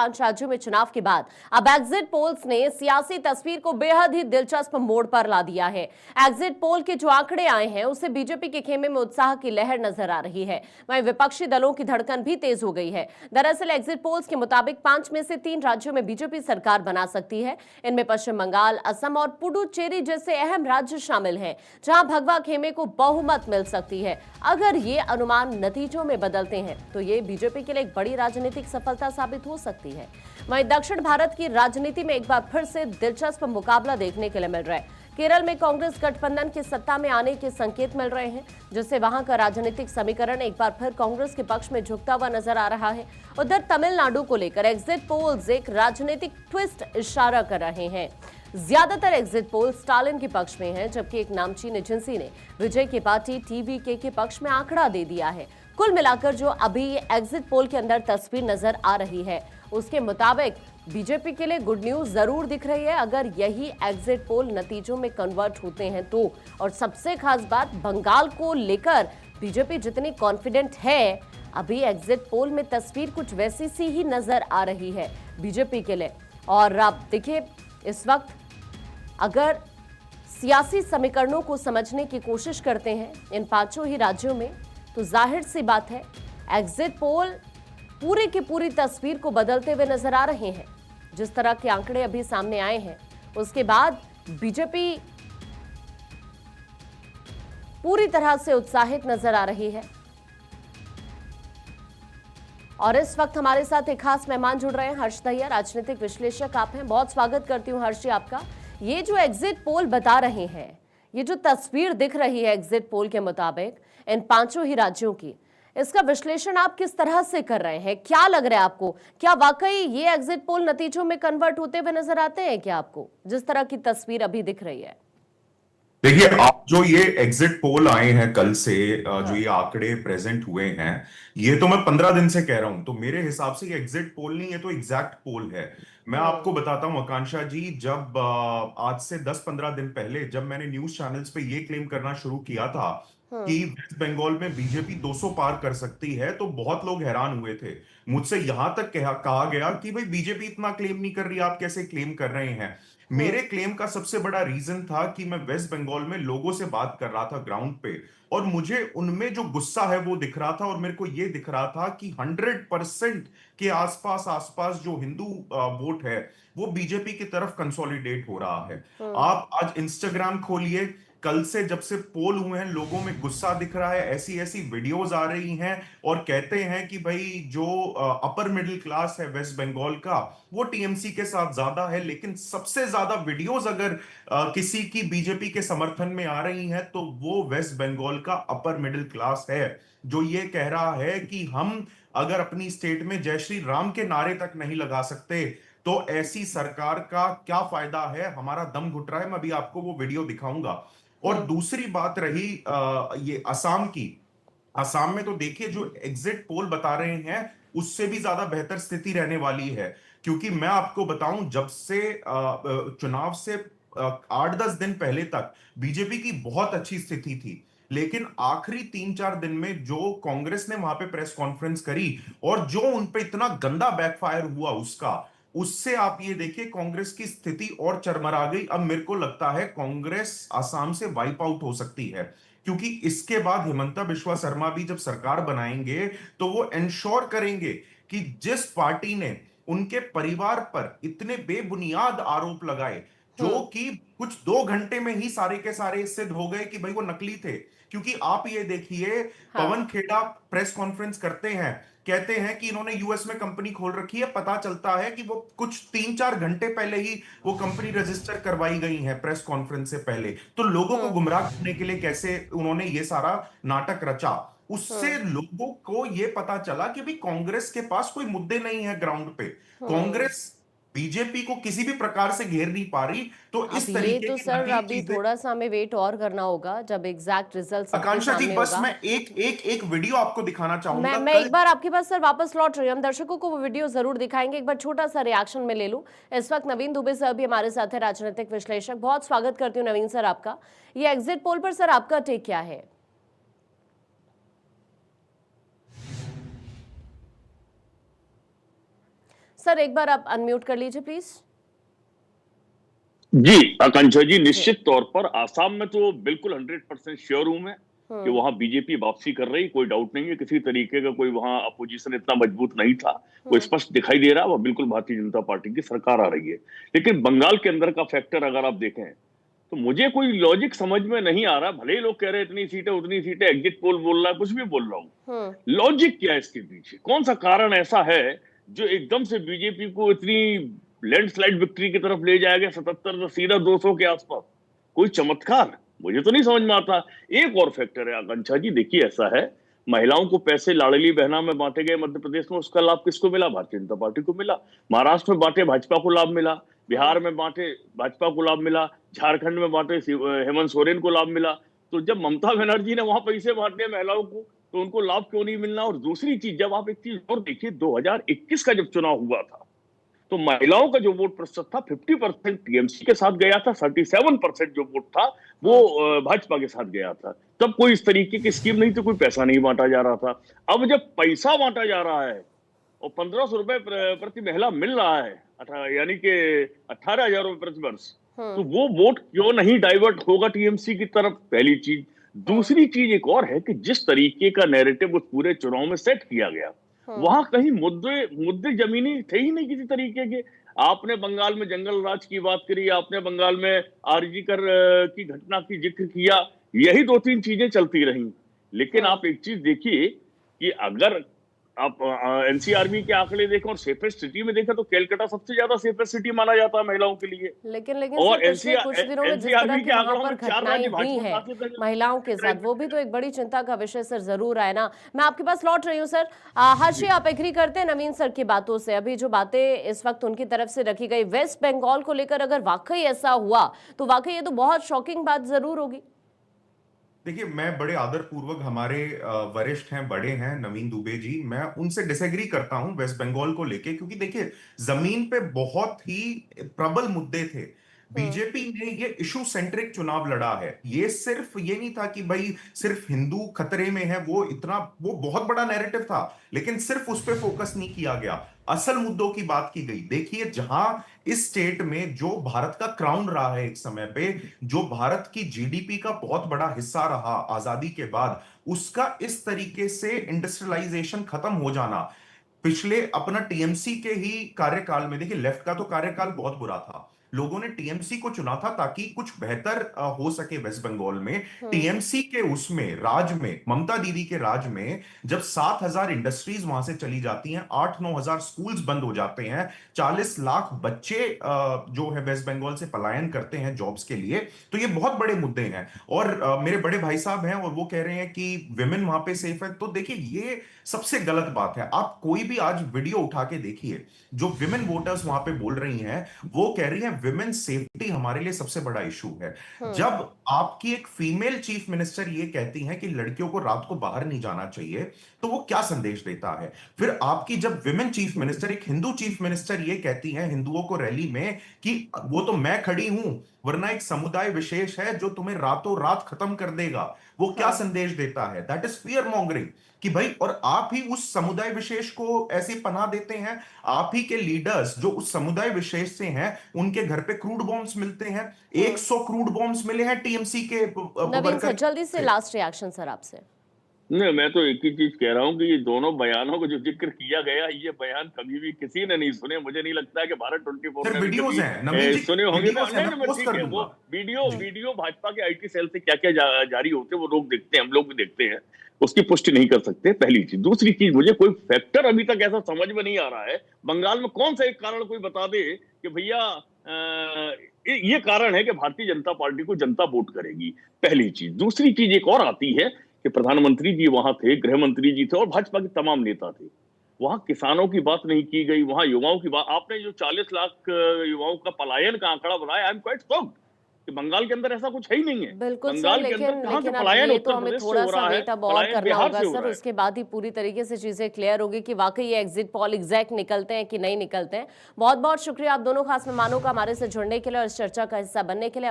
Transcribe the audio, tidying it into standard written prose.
5 राज्यों में चुनाव के बाद अब एग्जिट पोल्स ने सियासी तस्वीर को बेहद ही दिलचस्प मोड़ पर ला दिया है। एग्जिट पोल के जो आंकड़े आए हैं उससे बीजेपी के खेमे में उत्साह की लहर नजर आ रही है। वहीं विपक्षी दलों की धड़कन भी तेज हो गई है। दरअसल एग्जिट पोल्स के मुताबिक 5 में से 3 राज्यों में बीजेपी सरकार बना सकती है। इनमें पश्चिम बंगाल, असम और पुडुचेरी जैसे अहम राज्य शामिल हैं, जहां भगवा खेमे को बहुमत मिल सकती है। अगर ये अनुमान नतीजों में बदलते हैं तो ये बीजेपी के लिए एक बड़ी राजनीतिक सफलता साबित हो सकती है। वहीं दक्षिण भारत की राजनीति में एक बार फिर से दिलचस्प मुकाबला देखने के लिए मिल रहा है। केरल में कांग्रेस गठबंधन के सत्ता में आने के संकेत मिल रहे हैं, जिससे वहां का राजनीतिक समीकरण एक बार फिर कांग्रेस के पक्ष में झुकता हुआ नजर आ रहा है। उधर तमिलनाडु को लेकर एग्जिट पोल्स एक राजनीतिक ट्विस्ट इशारा कर रहे हैं। ज्यादातर एग्जिट पोल स्टालिन के पक्ष में हैं, जबकि एक नामचीन एजेंसी ने विजय की पार्टी टीवीके के पक्ष में आंकड़ा दे दिया है। कुल मिलाकर जो अभी एग्जिट पोल के अंदर तस्वीर नजर आ रही है उसके मुताबिक बीजेपी के लिए गुड न्यूज जरूर दिख रही है, अगर यही एग्जिट पोल नतीजों में कन्वर्ट होते हैं तो। और सबसे खास बात, बंगाल को लेकर बीजेपी जितनी कॉन्फिडेंट है, अभी एग्जिट पोल में तस्वीर कुछ वैसी सी ही नजर आ रही है बीजेपी के लिए। और आप देखिए, इस वक्त अगर सियासी समीकरणों को समझने की कोशिश करते हैं इन 5 ही राज्यों में, तो जाहिर सी बात है एग्जिट पोल पूरी की पूरी तस्वीर को बदलते हुए नजर आ रहे हैं। जिस तरह के आंकड़े अभी सामने आए हैं उसके बाद बीजेपी पूरी तरह से उत्साहित नजर आ रही है। और इस वक्त हमारे साथ एक खास मेहमान जुड़ रहे हैं, हर्ष दहिया, राजनीतिक विश्लेषक आप हैं। बहुत स्वागत करती हूं हर्ष जी आपका। ये जो एग्जिट पोल बता रहे हैं, ये जो तस्वीर दिख रही है एग्जिट पोल के मुताबिक इन 5 ही राज्यों की, इसका विश्लेषण आप किस तरह से कर रहे हैं? क्या लग रहा है आपको? क्या वाकई ये एग्जिट पोल नतीजों में कन्वर्ट होते हुए नजर आते हैं क्या आपको, जिस तरह की तस्वीर अभी दिख रही है? देखिए, आप जो ये एग्जिट पोल आए हैं कल से, जो ये आंकड़े प्रेजेंट हुए हैं, ये तो मैं 15 दिन से कह रहा हूं। तो मेरे हिसाब से ये एग्जिट पोल नहीं, ये तो एग्जैक्ट पोल है। मैं आपको बताता हूं आकांक्षा जी, जब आज से 10-15 दिन पहले जब मैंने न्यूज चैनल्स पे ये क्लेम करना शुरू किया था कि वेस्ट बंगाल में बीजेपी 200 पार कर सकती है, तो बहुत लोग हैरान हुए थे। मुझसे यहां तक कहा गया कि भाई बीजेपी इतना क्लेम नहीं कर रही, आप कैसे क्लेम कर रहे हैं। मेरे क्लेम का सबसे बड़ा रीजन था कि मैं वेस्ट बंगाल में लोगों से बात कर रहा था ग्राउंड पे, और मुझे उनमें जो गुस्सा है वो दिख रहा था, और मेरे को ये दिख रहा था कि 100% के आसपास आसपास जो हिंदू वोट है वो बीजेपी की तरफ कंसोलिडेट हो रहा है। आप आज इंस्टाग्राम खोलिए, कल से जब से पोल हुए हैं लोगों में गुस्सा दिख रहा है, ऐसी ऐसी वीडियोस आ रही हैं और कहते हैं कि भाई जो अपर मिडिल क्लास है वेस्ट बंगाल का, वो टीएमसी के साथ ज्यादा है। लेकिन सबसे ज्यादा वीडियोस अगर किसी की बीजेपी के समर्थन में आ रही हैं तो वो वेस्ट बंगाल का अपर मिडिल क्लास है, जो ये कह रहा है कि हम अगर अपनी स्टेट में जय श्री राम के नारे तक नहीं लगा सकते तो ऐसी सरकार का क्या फायदा है, हमारा दम घुट रहा है। मैं अभी आपको वो वीडियो दिखाऊंगा। और दूसरी बात रही ये असम की। असम में तो देखिए, जो एग्जिट पोल बता रहे हैं उससे भी ज्यादा बेहतर स्थिति रहने वाली है। क्योंकि मैं आपको बताऊं, जब से चुनाव से 8-10 दिन पहले तक बीजेपी की बहुत अच्छी स्थिति थी, लेकिन आखिरी 3-4 दिन में जो कांग्रेस ने वहां पे प्रेस कॉन्फ्रेंस करी और जो उन पे इतना गंदा बैकफायर हुआ उसका, उससे आप ये देखिए कांग्रेस की स्थिति और चरमरा गई। अब मेरे को लगता है कांग्रेस आसाम से वाइप आउट हो सकती है, क्योंकि इसके बाद हिमंता बिश्वा शर्मा भी जब सरकार बनाएंगे तो वो इंश्योर करेंगे कि जिस पार्टी ने उनके परिवार पर इतने बेबुनियाद आरोप लगाए, जो कि कुछ 2 घंटे में ही सारे के सारे सिद्ध हो गए कि भाई वो नकली थे। क्योंकि आप ये देखिए, पवन खेड़ा प्रेस कॉन्फ्रेंस करते हैं, कहते हैं कि इन्होंने यूएस में कंपनी खोल रखी है, पता चलता है कि वो कुछ 3-4 घंटे पहले ही वो कंपनी रजिस्टर करवाई गई है प्रेस कॉन्फ्रेंस से पहले। तो लोगों को गुमराह करने के लिए कैसे उन्होंने ये सारा नाटक रचा, उससे लोगों को ये पता चला कि भी कांग्रेस के पास कोई मुद्दे नहीं है ग्राउंड पे। कांग्रेस बीजेपी को किसी भी प्रकार से घेर नहीं पा रही। तो अब इस ये तरीके तो की सर नकली अभी चीजें। थोड़ा सा हमें वेट और करना होगा जब एग्जैक्ट रिजल्ट सबके आकांक्षा जी, सामने बस होगा। मैं एक एक एक वीडियो आपको दिखाना चाहूंगा मैं कल। एक बार आपके पास सर वापस लौट रही हूँ, हम दर्शकों को वो वीडियो जरूर दिखाएंगे। एक बार छोटा सा रिएक्शन में ले लूं। इस वक्त नवीन दुबे सर भी हमारे साथ है, राजनीतिक विश्लेषक। बहुत स्वागत करती हूँ नवीन सर आपका। ये एग्जिट पोल पर सर आपका टेक क्या है? सर एक बार आप अनम्यूट कर लीजिए प्लीज। जी आकांक्षा जी, निश्चित तौर पर आसाम में तो बिल्कुल 100% श्योर हूं मैं कि वहां बीजेपी वापसी कर रही, कोई डाउट नहीं है। किसी तरीके का कोई वहां अपोजिशन इतना मजबूत नहीं था, वो स्पष्ट दिखाई दे रहा है, वह बिल्कुल भारतीय जनता पार्टी की सरकार आ रही है। लेकिन बंगाल के अंदर का फैक्टर अगर आप देखें तो मुझे कोई लॉजिक समझ में नहीं आ रहा। भले ही लोग कह रहे हैं इतनी सीटें उतनी सीटें, एग्जिट पोल बोल रहा है, कुछ भी बोल रहा हूँ, लॉजिक क्या है इसके पीछे? कौन सा कारण ऐसा है जो एकदम से बीजेपी को इतनी लैंडस्लाइड विक्ट्री की तरफ ले जाएगा, 77 सीधा 200 के आसपास? कोई चमत्कार मुझे तो नहीं समझ में आता। एक और फैक्टर है आकांक्षा जी, देखिए ऐसा है, महिलाओं को पैसे लाडली बहना में बांटे गए मध्य प्रदेश में, उसका लाभ किसको मिला? भारतीय जनता पार्टी को मिला। महाराष्ट्र में बांटे, भाजपा को लाभ मिला। बिहार में बांटे, भाजपा को लाभ मिला। झारखंड में बांटे, हेमंत सोरेन को लाभ मिला। तो जब ममता बनर्जी ने वहां पैसे बांटे महिलाओं को, तो उनको लाभ क्यों नहीं मिलना? और दूसरी चीज, जब आप एक चीज और देखिए, 2021 का जब चुनाव हुआ था तो महिलाओं का जो वोट प्रतिशत था 50% टीएमसी के साथ गया था, 37% जो वोट था वो भाजपा के साथ गया था। तब कोई इस तरीके की स्कीम नहीं थी, कोई पैसा नहीं बांटा जा रहा था। अब जब पैसा बांटा जा रहा है और 1500 रुपए प्रति महिला मिल रहा है, यानी कि 18,000 रुपए प्रति वर्ष, तो वो वोट क्यों नहीं डाइवर्ट होगा टीएमसी की तरफ? पहली चीज। दूसरी चीज एक और है कि जिस तरीके का नैरेटिव उस पूरे चुनाव में सेट किया गया, वहां कहीं मुद्दे जमीनी थे ही नहीं किसी तरीके के। आपने बंगाल में जंगल राज की बात करी, आपने बंगाल में आरजी कर की घटना की जिक्र किया, यही 2-3 चीजें चलती रही। लेकिन आप एक चीज देखिए कि अगर आप एनसीआरबी के आंकड़े देखें और सेफेस्ट सिटी में देखें तो कलकत्ता सबसे ज्यादा सेफेस्ट सिटी माना जाता है महिलाओं के लिए। लेकिन और सर पिछले कुछ दिनों में जिस तरह की वहां पर घटनाएं हुई हैं महिलाओं के साथ, वो भी तो एक बड़ी चिंता का विषय सर जरूर है ना। मैं आपके पास लौट रही हूँ सर। हर्षी, आप एग्री करते हैं नवीन सर की बातों से? अभी जो बातें इस वक्त उनकी तरफ से रखी गई वेस्ट बंगाल को लेकर, अगर वाकई ऐसा हुआ तो वाकई ये तो बहुत शॉकिंग बात जरूर होगी। देखिए, मैं बड़े आदर पूर्वक, हमारे वरिष्ठ हैं, बड़े हैं, नवीन दुबे जी, मैं उनसे डिसएग्री करता हूं वेस्ट बंगाल को लेके, क्योंकि देखिए जमीन पे बहुत ही प्रबल मुद्दे थे। बीजेपी ने ये इशू सेंट्रिक चुनाव लड़ा है। ये सिर्फ ये नहीं था कि भाई सिर्फ हिंदू खतरे में है, वो बहुत बड़ा नैरेटिव था, लेकिन सिर्फ उस पे फोकस नहीं किया गया। असल मुद्दों की बात की गई। देखिए, जहां इस स्टेट में जो भारत का क्राउन रहा है एक समय पे, जो भारत की जीडीपी का बहुत बड़ा हिस्सा रहा आजादी के बाद, उसका इस तरीके से इंडस्ट्रियलाइजेशन खत्म हो जाना पिछले अपना टीएमसी के ही कार्यकाल में। देखिए, लेफ्ट का तो कार्यकाल बहुत बुरा था, लोगों ने टीएमसी को चुना था ताकि कुछ बेहतर हो सके वेस्ट बंगाल में। टीएमसी के उसमें राज में, ममता दीदी के राज में, जब 7,000 इंडस्ट्रीज वहां से चली जाती हैं, 8-9 हजार स्कूल्स बंद हो जाते हैं, 40 लाख बच्चे जो है वेस्ट बंगाल से पलायन करते हैं जॉब्स के लिए, तो ये बहुत बड़े मुद्दे हैं। और मेरे बड़े भाई साहब हैं और वो कह रहे हैं कि विमेन वहां पे सेफ है, तो देखिए ये सबसे गलत बात है। आप कोई भी आज वीडियो उठा के देखिए, जो विमेन वोटर्स वहां पे बोल रही हैं, वो कह रही हैं विमेन सेफ्टी हमारे लिए सबसे बड़ा इशू है। जब आपकी एक फीमेल चीफ मिनिस्टर ये कहती हैं कि लड़कियों को रात को बाहर नहीं जाना चाहिए, तो वो क्या संदेश देता है? फिर आपकी जब विमेन चीफ मिनिस्टर, एक हिंदू चीफ मिनिस्टर ये कहती हैं हिंदुओं को रैली में कि वो तो मैं खड़ी हूं, वरना एक समुदाय विशेष है जो तुम्हें रातों रात खत्म कर देगा, वो क्या संदेश देता है? That is fear mongering. कि भाई, और आप ही उस समुदाय विशेष को ऐसी पनाह देते हैं। आप ही के लीडर्स जो उस समुदाय विशेष से हैं, उनके घर पे क्रूड बॉम्ब्स मिलते हैं। 100 क्रूड बॉम्ब्स मिले हैं टीएमसी के नवीन सर, जल्दी से लास्ट रिएक्शन सर आपसे। नहीं, मैं तो एक ही चीज कह रहा हूँ कि ये दोनों बयानों को जो जिक्र किया गया, ये बयान कभी भी किसी ने नहीं सुने। मुझे नहीं लगता है कि भारत 24 ने वीडियोस हैं नवीन जी, सुने होंगे। वीडियोस हैं, मैं पोस्ट ठीक कर है, वो दूंगा। वीडियो भाजपा के आईटी सेल से क्या क्या जारी होते हैं वो लोग देखते हैं, हम लोग भी देखते हैं, उसकी पुष्टि नहीं कर सकते, पहली चीज। दूसरी चीज, मुझे कोई फैक्टर अभी तक ऐसा समझ में नहीं आ रहा है बंगाल में, कौन सा एक कारण कोई बता दे कि भैया ये कारण है कि भारतीय जनता पार्टी को जनता वोट करेगी, पहली चीज। दूसरी चीज एक और आती है कि प्रधानमंत्री जी वहां थे, गृह मंत्री जी थे और भाजपा के तमाम नेता थे। वहां किसानों की बात नहीं की गई, वहां युवाओं की बात। आपने जो 40 लाख युवाओं का पलायन का आंकड़ा बनाया, आई एम क्वाइट शॉक्ड कि बंगाल के अंदर ऐसा कुछ है ही नहीं है। बिल्कुल बंगाल सर, के अंदर कहां से लेकिन पलायन ये उत्तर तो हमें प्रदेश से थोड़ा हो सा रहा है, वेट अब और पलायन करना बिहार होगा से हो सर, रहा है। उसके बाद ही पूरी तरीके से चीजें क्लियर होगी कि वाकई ये एग्जिट पोल एग्जैक्ट निकलते हैं कि नहीं निकलते हैं। बहुत बहुत शुक्रिया आप दोनों खास मेहमानों का हमारे से जुड़ने के लिए और इस चर्चा का हिस्सा बनने के लिए।